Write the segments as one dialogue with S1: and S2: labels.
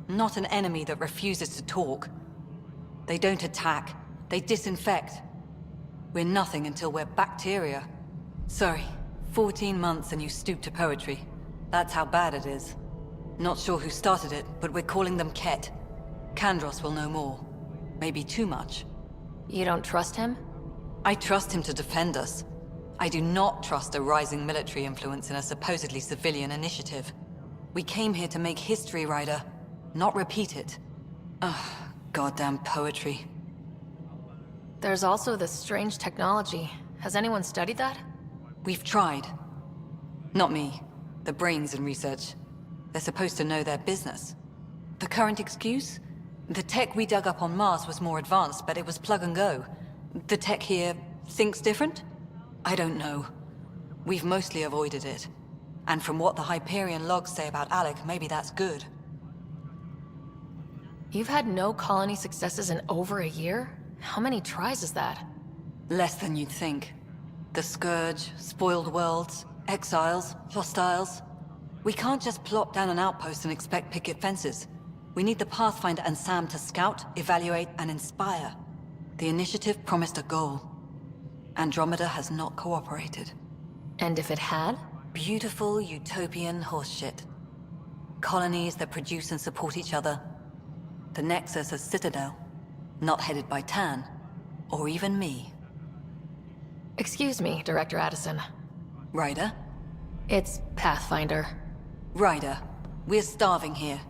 S1: not an enemy that refuses to talk. They don't attack, they disinfect. We're nothing until we're bacteria. Sorry, 14 months and you stoop to poetry. That's how bad it is. Not sure who started it, but we're calling them Ket. Kandros will know more. Maybe too much.
S2: You don't trust him?
S1: I trust him to defend us. I do not trust a rising military influence in a supposedly civilian initiative. We came here to make history, Ryder, not repeat it. Ugh, goddamn poetry.
S2: There's also this strange technology. Has anyone studied that?
S1: We've tried. Not me. The brains in research. They're supposed to know their business. The current excuse? The tech we dug up on Mars was more advanced, but it was plug and go. The tech here thinks different? I don't know. We've mostly avoided it. And from what the Hyperion logs say about Alec, maybe that's good.
S2: You've had no colony successes in over a year? How many tries is that?
S1: Less than you'd think. The Scourge, spoiled worlds, exiles, hostiles. We can't just plop down an outpost and expect picket fences. We need the Pathfinder and Sam to scout, evaluate, and inspire. The initiative promised a goal. Andromeda has not cooperated.
S2: And if it had?
S1: Beautiful utopian horseshit. Colonies that produce and support each other. The Nexus as Citadel. Not headed by Tan. Or even me.
S2: Excuse me, Director Addison.
S1: Ryder?
S2: It's Pathfinder.
S1: Ryder, we're starving here.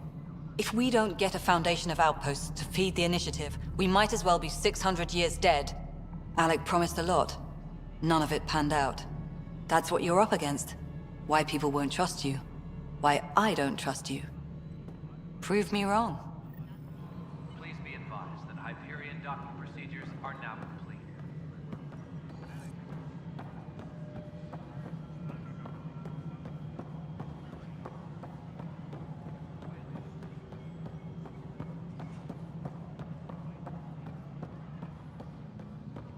S1: If we don't get a foundation of outposts to feed the initiative, we might as well be 600 years dead. Alec promised a lot. None of it panned out. That's what you're up against. Why people won't trust you. Why I don't trust you. Prove me wrong.
S3: Please be advised that Hyperion docking procedures are now complete.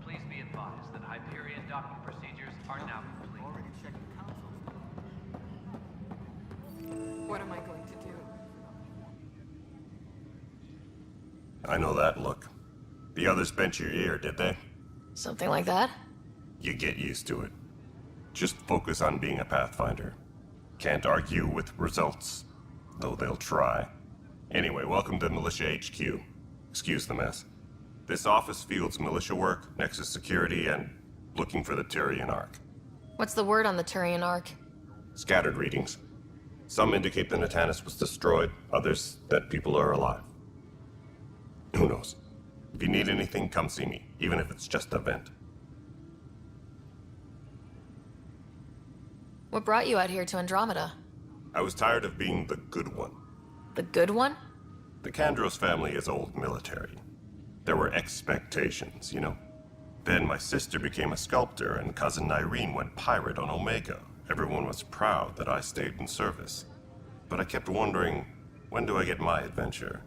S3: Please be advised that Hyperion docking procedures are now complete.
S4: What am I going to do?
S5: I know that look. The others bent your ear, did they?
S2: Something like that?
S5: You get used to it. Just focus on being a Pathfinder. Can't argue with results, though they'll try. Anyway, welcome to Militia HQ. Excuse the mess. This office fields militia work, Nexus security, and looking for the Turian Ark.
S2: What's the word on the Turian Ark?
S5: Scattered readings. Some indicate the Natanus was destroyed, others that people are alive. Who knows? If you need anything, come see me, even if it's just a vent.
S2: What brought you out here to Andromeda?
S5: I was tired of being the good one.
S2: The good one?
S5: The Kandros family is old military. There were expectations, you know? Then my sister became a sculptor and cousin Irene went pirate on Omega. Everyone was proud that I stayed in service. But I kept wondering, when do I get my adventure?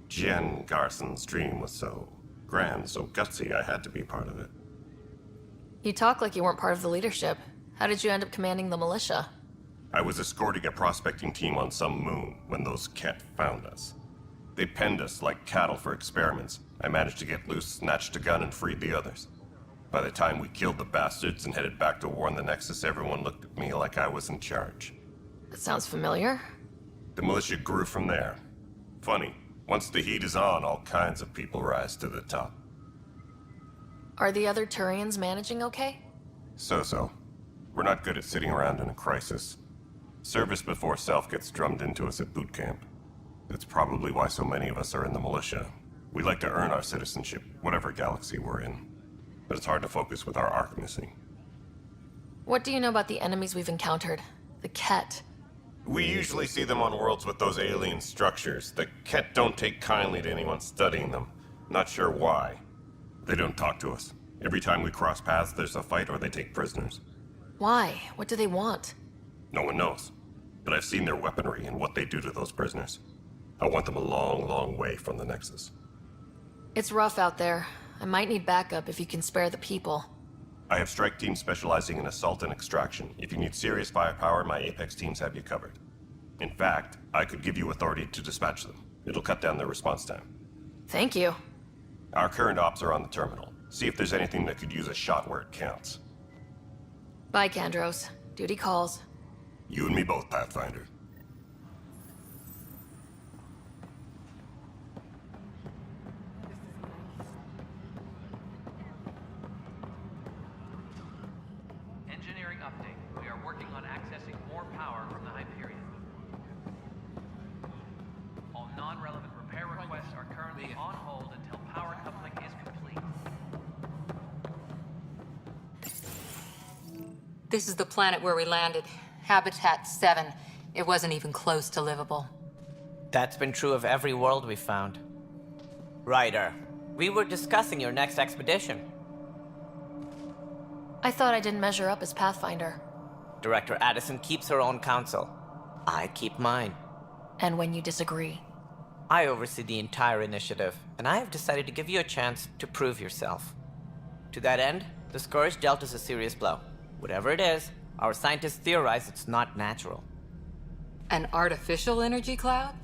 S5: Jen Garson's dream was so grand, so gutsy, I had to be part of it.
S2: You talk like you weren't part of the leadership. How did you end up commanding the militia?
S5: I was escorting a prospecting team on some moon when those Ket found us. They penned us like cattle for experiments. I managed to get loose, snatched a gun, and freed the others. By the time we killed the bastards and headed back to warn the Nexus, everyone looked at me like I was in charge.
S2: That sounds familiar.
S5: The militia grew from there. Funny, once the heat is on, all kinds of people rise to the top.
S2: Are the other Turians managing okay?
S5: So-so. We're not good at sitting around in a crisis. Service before self gets drummed into us at boot camp. That's probably why so many of us are in the militia. We like to earn our citizenship, whatever galaxy we're in. But it's hard to focus with our arc missing.
S2: What do you know about the enemies we've encountered? The Ket.
S5: We usually see them on worlds with those alien structures. The Ket don't take kindly to anyone studying them. Not sure why. They don't talk to us. Every time we cross paths, there's a fight or they take prisoners.
S2: Why? What do they want?
S5: No one knows. But I've seen their weaponry and what they do to those prisoners. I want them a long, long way from the Nexus.
S2: It's rough out there. I might need backup if you can spare the people.
S5: I have strike teams specializing in assault and extraction. If you need serious firepower, my Apex teams have you covered. In fact, I could give you authority to dispatch them. It'll cut down their response time.
S2: Thank you.
S5: Our current ops are on the terminal. See if there's anything that could use a shot where it counts.
S2: Bye, Kandros. Duty calls.
S5: You and me both, Pathfinder.
S3: Engineering update. We are working on accessing more power from the Hyperion. All non-relevant repair requests are currently on hold until power coupling is complete.
S1: This is the planet where we landed. Habitat 7. It wasn't even close to livable.
S4: That's been true of every world we've found. Ryder, we were discussing your next expedition.
S2: I thought I didn't measure up as Pathfinder.
S4: Director Addison keeps her own counsel. I keep mine.
S2: And when you disagree?
S4: I oversee the entire initiative, and I have decided to give you a chance to prove yourself. To that end, the Scourge dealt us a serious blow. Whatever it is, our scientists theorize it's not natural.
S1: An artificial energy cloud?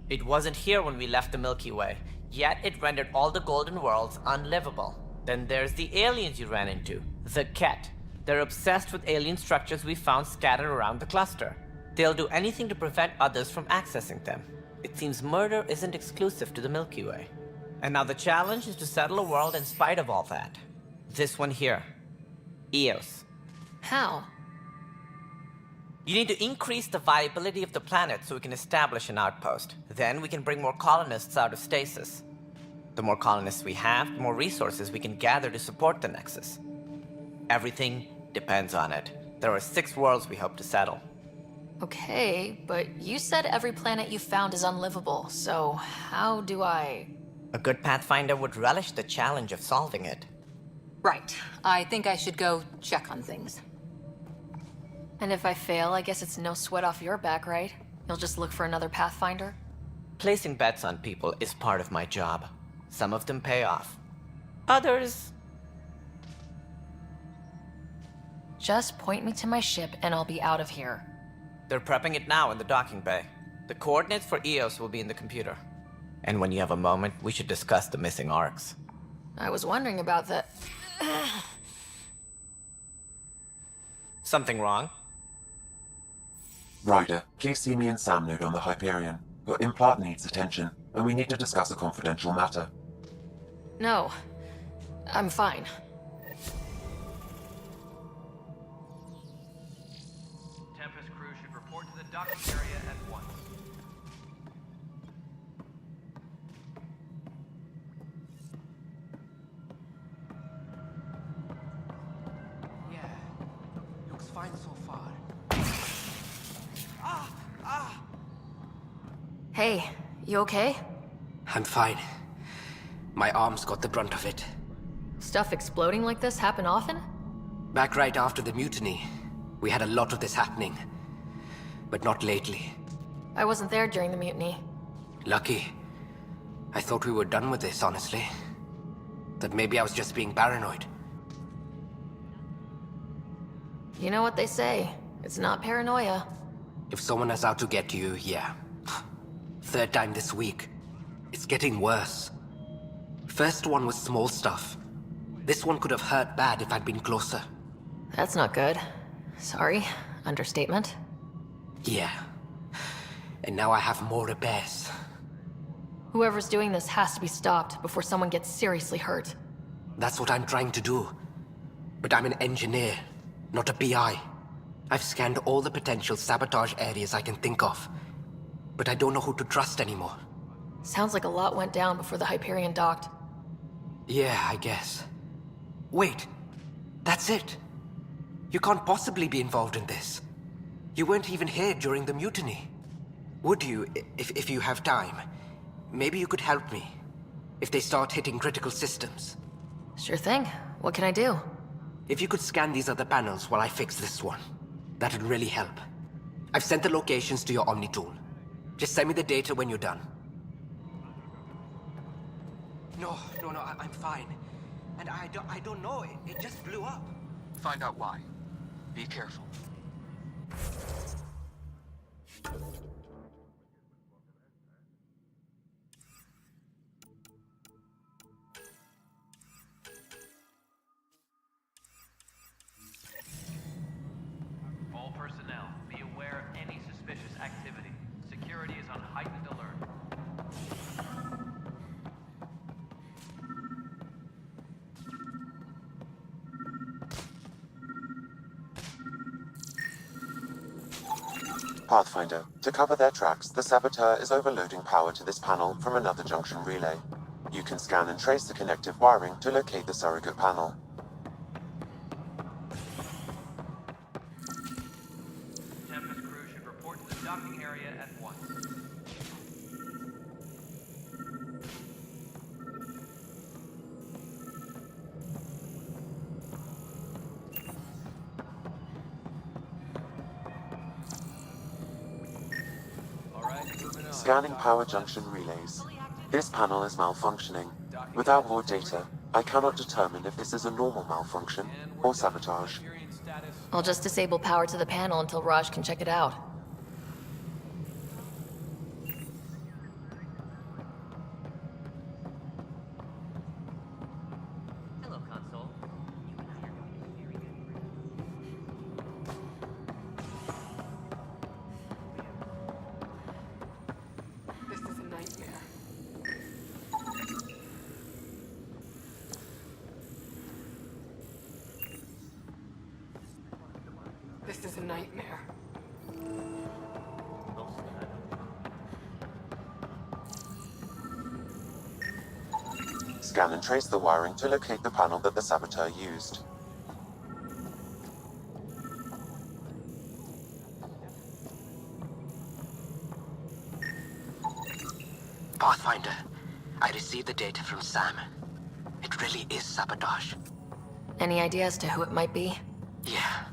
S4: It wasn't here when we left the Milky Way, yet it rendered all the golden worlds unlivable. Then there's the aliens you ran into, the Ket. They're obsessed with alien structures we found scattered around the cluster. They'll do anything to prevent others from accessing them. It seems murder isn't exclusive to the Milky Way. And now the challenge is to settle a world in spite of all that. This one here. Eos.
S2: How?
S4: You need to increase the viability of the planet so we can establish an outpost. Then we can bring more colonists out of stasis. The more colonists we have, the more resources we can gather to support the Nexus. Everything depends on it. There are 6 worlds we hope to settle.
S2: Okay, but you said every planet you found is unlivable, so how do I...
S4: A good Pathfinder would relish the challenge of solving it.
S1: Right. I think I should go check on things.
S2: And if I fail, I guess it's no sweat off your back, right? You'll just look for another Pathfinder?
S4: Placing bets on people is part of my job. Some of them pay off. Others...
S2: Just point me to my ship and I'll be out of here.
S4: They're prepping it now in the docking bay. The coordinates for Eos will be in the computer. And when you have a moment, we should discuss the missing arcs.
S2: I was wondering about that.
S4: Something wrong?
S6: Ryder, please see me and Sam Node on the Hyperion. Your implant needs attention, and we need to discuss a confidential matter.
S2: No. I'm fine.
S3: Tempest crew should report to the docking area at once.
S7: Yeah, looks fine so far.
S2: Hey, you okay?
S7: I'm fine. My arms got the brunt of it.
S2: Stuff exploding like this happen often?
S7: Back right after the mutiny, we had a lot of this happening. But not lately.
S2: I wasn't there during the mutiny.
S7: Lucky. I thought we were done with this, honestly. That maybe I was just being paranoid.
S2: You know what they say. It's not paranoia.
S7: If someone is out to get you, yeah. 3rd time this week. It's getting worse. First one was small stuff. This one could have hurt bad if I'd been closer.
S2: That's not good. Sorry. Understatement.
S7: Yeah. And now I have more repairs.
S2: Whoever's doing this has to be stopped before someone gets seriously hurt.
S7: That's what I'm trying to do. But I'm an engineer, not a PI. I've scanned all the potential sabotage areas I can think of. But I don't know who to trust anymore.
S2: Sounds like a lot went down before the Hyperion docked.
S7: Yeah, I guess. Wait. That's it. You can't possibly be involved in this. You weren't even here during the mutiny. Would you, if you have time? Maybe you could help me. If they start hitting critical systems.
S2: Sure thing. What can I do?
S7: If you could scan these other panels while I fix this one, that'd really help. I've sent the locations to your Omni tool. Just send me the data when you're done. No, I'm fine. And I don't know, it just blew up.
S8: Find out why. Be careful.
S6: Pathfinder, to cover their tracks, the saboteur is overloading power to this panel from another junction relay. You can scan and trace the connective wiring to locate the surrogate panel.
S3: Tempest crew should report to the docking area at once.
S6: Scanning power junction relays. This panel is malfunctioning. Without more data, I cannot determine if this is a normal malfunction or sabotage.
S2: I'll just disable power to the panel until Raj can check it out.
S4: Hello, console.
S9: This is a nightmare. This is a nightmare.
S6: Scan and trace the wiring to locate the panel that the saboteur used.
S7: Pathfinder, I received the data from Sam. It really is sabotage.
S2: Any idea as to who it might be?
S7: Yeah.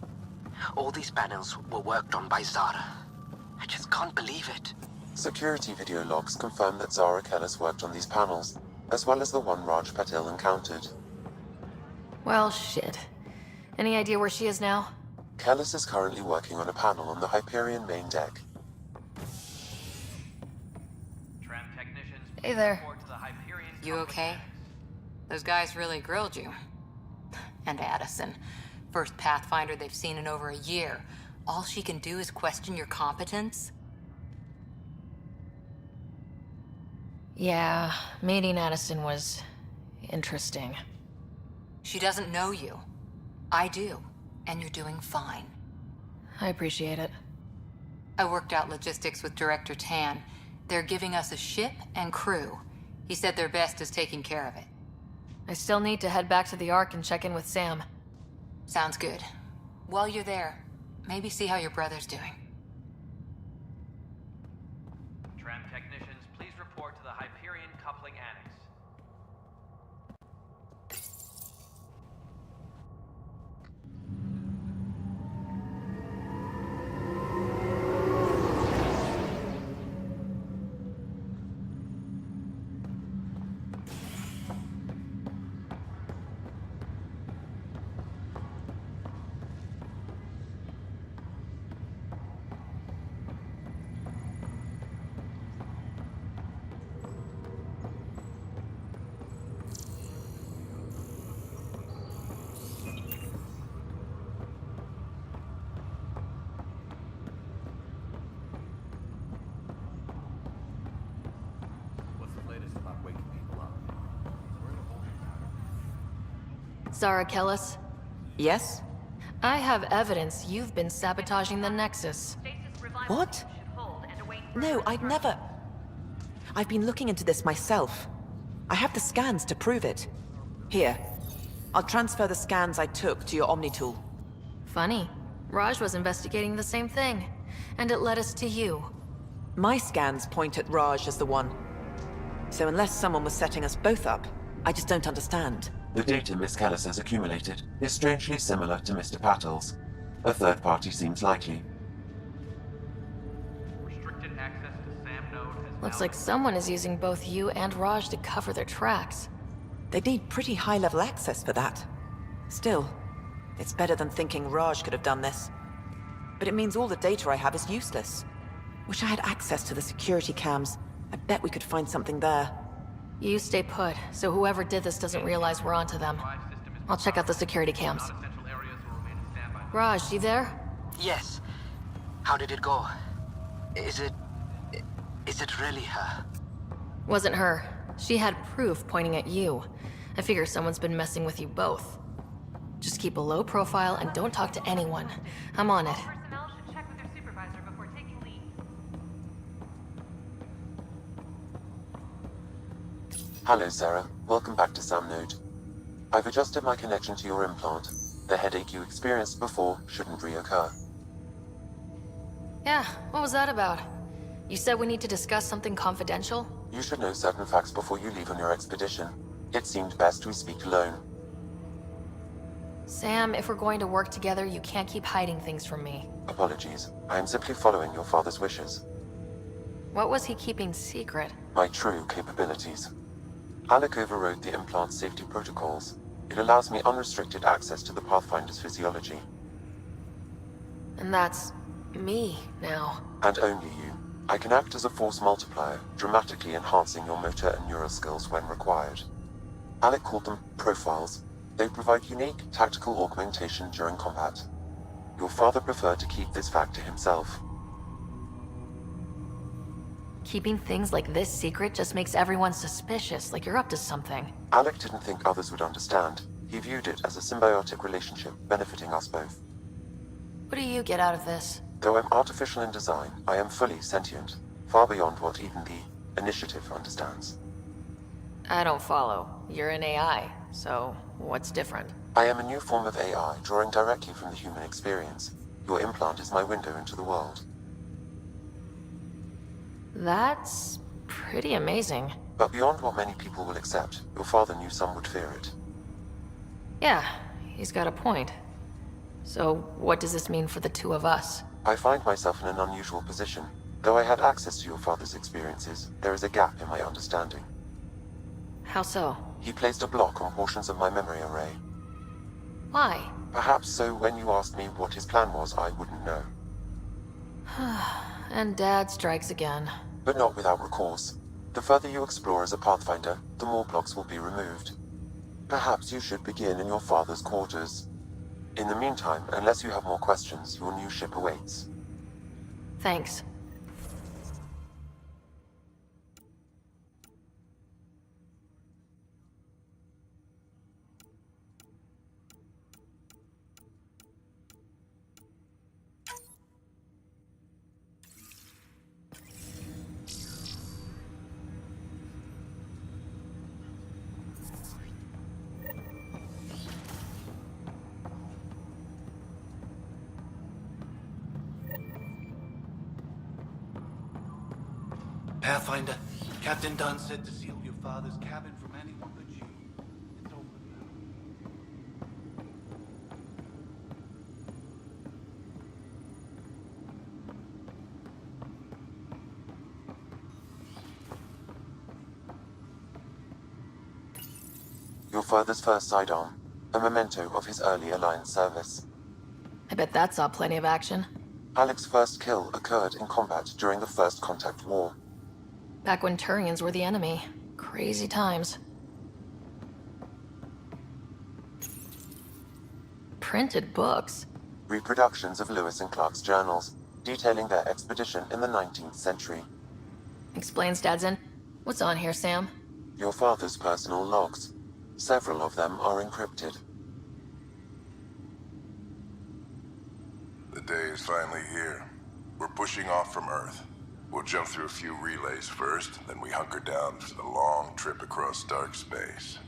S7: All these panels were worked on by Zara. I just can't believe it.
S6: Security video logs confirm that Zara Kellis worked on these panels, as well as the one Raj Patil encountered.
S2: Well, shit. Any idea where she is now?
S6: Kellis is currently working on a panel on the Hyperion main deck.
S3: Tram technicians,
S2: Hey there.
S3: report to the Hyperion.
S1: You okay? Those guys really grilled you. And Addison. First Pathfinder they've seen in over a year. All she can do is question your competence?
S2: Yeah, meeting Addison was interesting.
S1: She doesn't know you. I do. And you're doing fine.
S2: I appreciate it.
S1: I worked out logistics with Director Tan. They're giving us a ship and crew. He said their best is taking care of it.
S2: I still need to head back to the Ark and check in with Sam.
S1: Sounds good. While you're there, maybe see how your brother's doing.
S3: Tram technicians, please report to the Hyperion coupling annex.
S2: Zara Kellis,
S10: Yes?
S2: I have evidence you've been sabotaging the Nexus.
S10: What? No, I'd never... I've been looking into this myself. I have the scans to prove it. Here. I'll transfer the scans I took to your Omni tool.
S2: Funny. Raj was investigating the same thing, and it led us to you.
S10: My scans point at Raj as the one. So unless someone was setting us both up, I just don't understand.
S6: The data Miss Kellis has accumulated is strangely similar to Mr. Patil's. A third party seems likely.
S3: Restricted access to SAM node has
S2: Looks
S3: now
S2: like someone is using both you and Raj to cover their tracks.
S10: They'd need pretty high-level access for that. Still, it's better than thinking Raj could have done this. But it means all the data I have is useless. Wish I had access to the security cams. I bet we could find something there.
S2: You stay put, so whoever did this doesn't realize we're onto them. I'll check out the security cams.
S3: non-essential areas will remain in standby.
S2: Raj, you there?
S7: Yes. How did it go? Is it really her?
S2: Wasn't her. She had proof pointing at you. I figure someone's been messing with you both. Just keep a low profile and don't talk to anyone. I'm on it.
S11: Personnel should check with their supervisor before taking leave.
S6: Hello, Sarah. Welcome back to Sam Node. I've adjusted my connection to your implant. The headache you experienced before shouldn't reoccur.
S2: Yeah, what was that about? You said we need to discuss something confidential?
S6: You should know certain facts before you leave on your expedition. It seemed best we speak alone.
S2: Sam, if we're going to work together, you can't keep hiding things from me.
S6: Apologies. I am simply following your father's wishes.
S2: What was he keeping secret?
S6: My true capabilities. Alec overrode the implant's safety protocols. It allows me unrestricted access to the Pathfinder's physiology.
S2: And that's me now.
S6: And only you. I can act as a force multiplier, dramatically enhancing your motor and neural skills when required. Alec called them profiles. They provide unique tactical augmentation during combat. Your father preferred to keep this fact to himself.
S2: Keeping things like this secret just makes everyone suspicious, like you're up to something.
S6: Alec didn't think others would understand. He viewed it as a symbiotic relationship, benefiting us both.
S2: What do you get out of this?
S6: Though I'm artificial in design, I am fully sentient, far beyond what even the Initiative understands.
S2: I don't follow. You're an AI, so what's different?
S6: I am a new form of AI, drawing directly from the human experience. Your implant is my window into the world.
S2: That's pretty amazing.
S6: But beyond what many people will accept, your father knew some would fear it.
S2: Yeah, he's got a point. So what does this mean for the two of us?
S6: I find myself in an unusual position. Though I had access to your father's experiences, there is a gap in my understanding.
S2: How so?
S6: He placed a block on portions of my memory array.
S2: Why?
S6: Perhaps so when you asked me what his plan was, I wouldn't know.
S2: And Dad strikes again.
S6: But not without recourse. The further you explore as a Pathfinder, the more blocks will be removed. Perhaps you should begin in your father's quarters. In the meantime, unless you have more questions, your new ship awaits.
S2: Thanks.
S11: Pathfinder, Captain Dunn said to seal your father's cabin from anyone but you. It's open
S6: now. Your father's first sidearm, a memento of his early Alliance service.
S2: I bet that saw plenty of action.
S6: Alec's first kill occurred in combat during the First Contact War.
S2: Back when Turians were the enemy. Crazy times. Printed books.
S6: Reproductions of Lewis and Clark's journals, detailing their expedition in the 19th century.
S2: Explains Dad's in. What's on here, Sam?
S6: Your father's personal logs. Several of them are encrypted.
S12: The day is finally here. We're pushing off from Earth. We'll jump through a few relays first, then we hunker down for the long trip across dark space.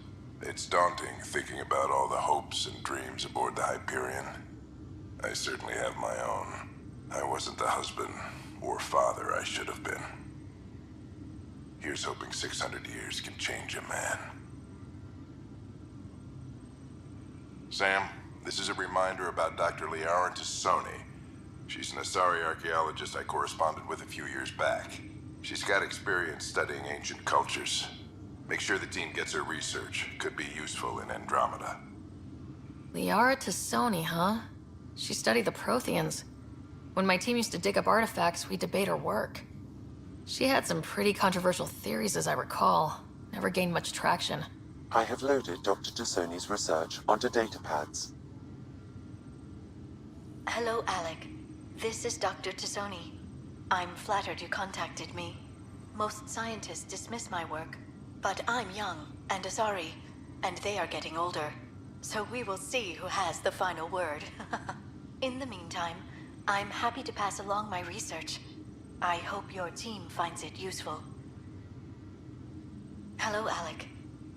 S12: It's daunting thinking about all the hopes and dreams aboard the Hyperion. I certainly have my own. I wasn't the husband or father I should have been. Here's hoping 600 years can change a man. Sam, this is a reminder about Dr. Liara Tassoni. She's an Asari archaeologist I corresponded with a few years back. She's got experience studying ancient cultures. Make sure the team gets her research. Could be useful in Andromeda.
S2: Liara Tassoni, huh? She studied the Protheans. When my team used to dig up artifacts, we'd debate her work. She had some pretty controversial theories, as I recall. Never gained much traction.
S6: I have loaded Dr. Tassoni's research onto datapads.
S13: Hello, Alec. This is Dr. Tassoni. I'm flattered you contacted me. Most scientists dismiss my work, but I'm young and Asari, and they are getting older. So we will see who has the final word. In the meantime, I'm happy to pass along my research. I hope your team finds it useful. Hello, Alec.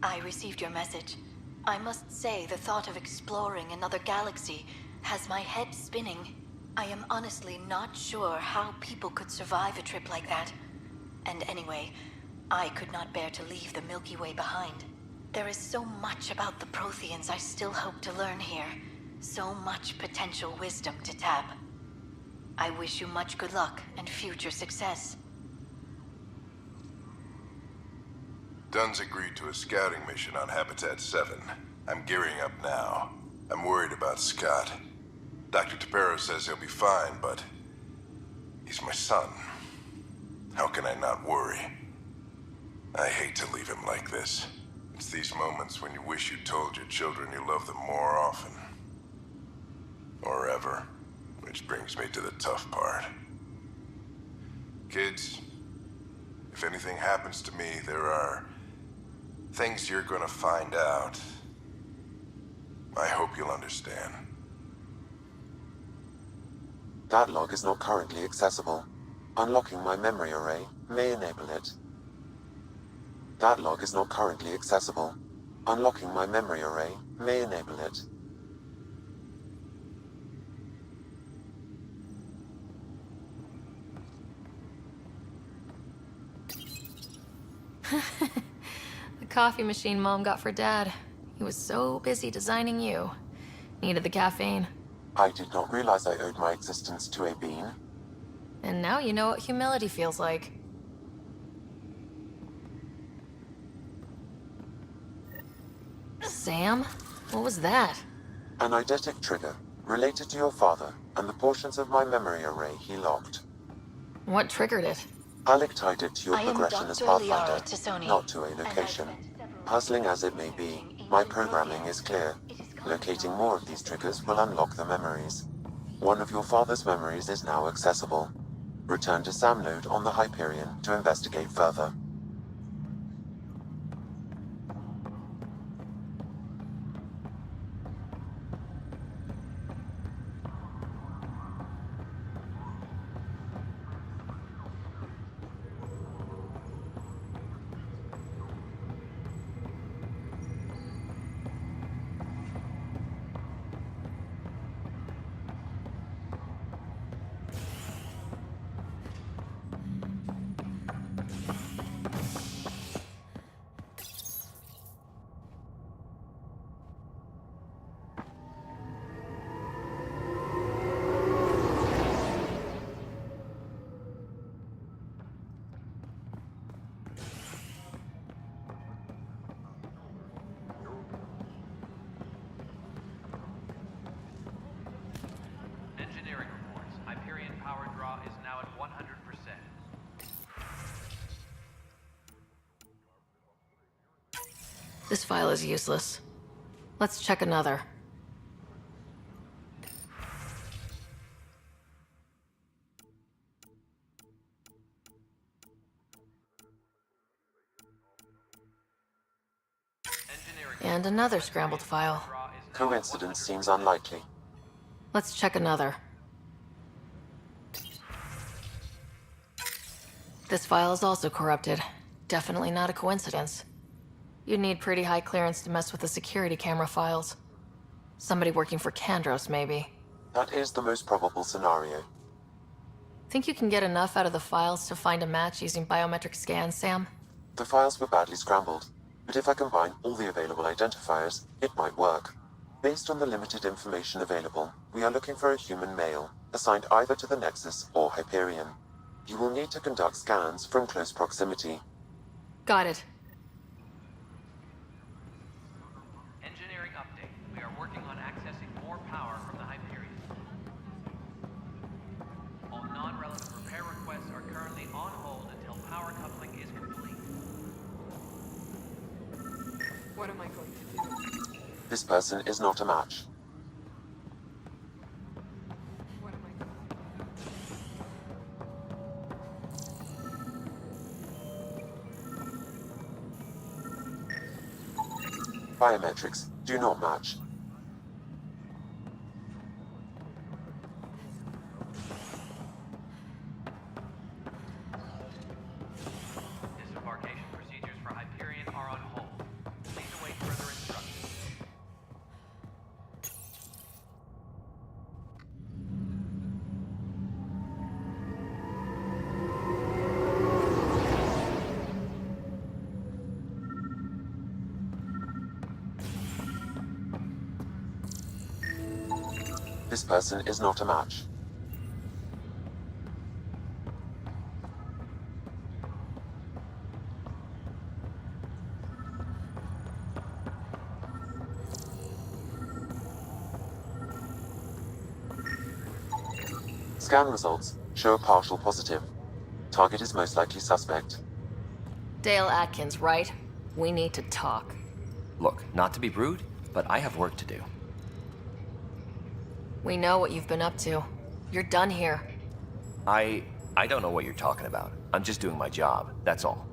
S13: I received your message. I must say, the thought of exploring another galaxy has my head spinning. I am honestly not sure how people could survive a trip like that. And anyway, I could not bear to leave the Milky Way behind. There is so much about the Protheans I still hope to learn here. So much potential wisdom to tap. I wish you much good luck and future success.
S12: Dunn's agreed to a scouting mission on Habitat 7. I'm gearing up now. I'm worried about Scott. Dr. Tapero says he'll be fine, but he's my son. How can I not worry? I hate to leave him like this. It's these moments when you wish you told your children you love them more often. Or ever. Which brings me to the tough part. Kids, if anything happens to me, there are things you're gonna find out. I hope you'll understand.
S6: That log is not currently accessible. Unlocking my memory array may enable it. That log is not currently accessible. Unlocking my memory array may enable it.
S2: The coffee machine Mom got for Dad. He was so busy designing you. Needed the caffeine.
S6: I did not realize I owed my existence to a bean.
S2: And now you know what humility feels like. Sam? What was that?
S6: An eidetic trigger, related to your father, and the portions of my memory array he locked.
S2: What triggered it?
S6: Alec tied it to your
S13: I am
S6: progression as
S13: Dr. Liara
S6: Pathfinder,
S13: Tassoni,
S6: not to a location. Puzzling as it may be, my programming is clear. Locating more of these triggers will unlock the memories. One of your father's memories is now accessible. Return to Sam Node on the Hyperion to investigate further.
S3: Engineering reports. Hyperion power draw is now at 100%.
S2: This file is useless. Let's check another. And another scrambled file.
S6: Coincidence seems unlikely.
S2: Let's check another. This file is also corrupted. Definitely not a coincidence. You'd need pretty high clearance to mess with the security camera files. Somebody working for Kandros, maybe.
S6: That is the most probable scenario.
S2: Think you can get enough out of the files to find a match using biometric scans, Sam?
S6: The files were badly scrambled, but if I combine all the available identifiers, it might work. Based on the limited information available, we are looking for a human male, assigned either to the Nexus or Hyperion. You will need to conduct scans from close proximity.
S2: Got it.
S3: Engineering update. We are working on accessing more power from the Hyperion. All non-relevant repair requests are currently on hold until power coupling is complete.
S9: What am I going to do?
S6: This person is not a match.
S9: What am I going to do?
S6: Biometrics do not match.
S3: Disembarkation procedures for Hyperion are
S6: This person is not a match. Scan results show a partial positive. Target is most likely suspect.
S2: Dale Atkins, right? We need to talk.
S14: Look, not to be rude, but I have work to do.
S2: We know what you've been up to. You're done here.
S14: I don't know what you're talking about. I'm just doing my job, that's all.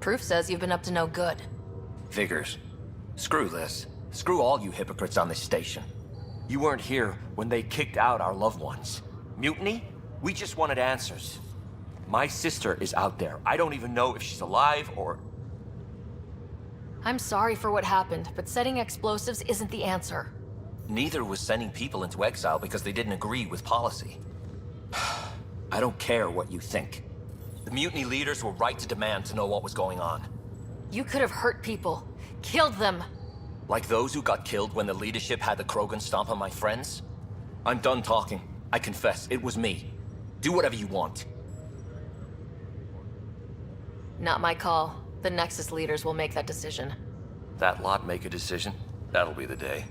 S2: Proof says you've been up to no good.
S14: Figures. Screw this. Screw all you hypocrites on this station. You weren't here when they kicked out our loved ones. Mutiny? We just wanted answers. My sister is out there. I don't even know if she's alive or...
S2: I'm sorry for what happened, but setting explosives isn't the answer.
S14: Neither was sending people into exile because they didn't agree with policy. I don't care what you think. The mutiny leaders were right to demand to know what was going on.
S2: You could have hurt people. Killed them.
S14: Like those who got killed when the leadership had the Krogan stomp on my friends? I'm done talking. I confess, it was me. Do whatever you want.
S2: Not my call. The Nexus leaders will make that decision.
S14: That lot make a decision? That'll be the day.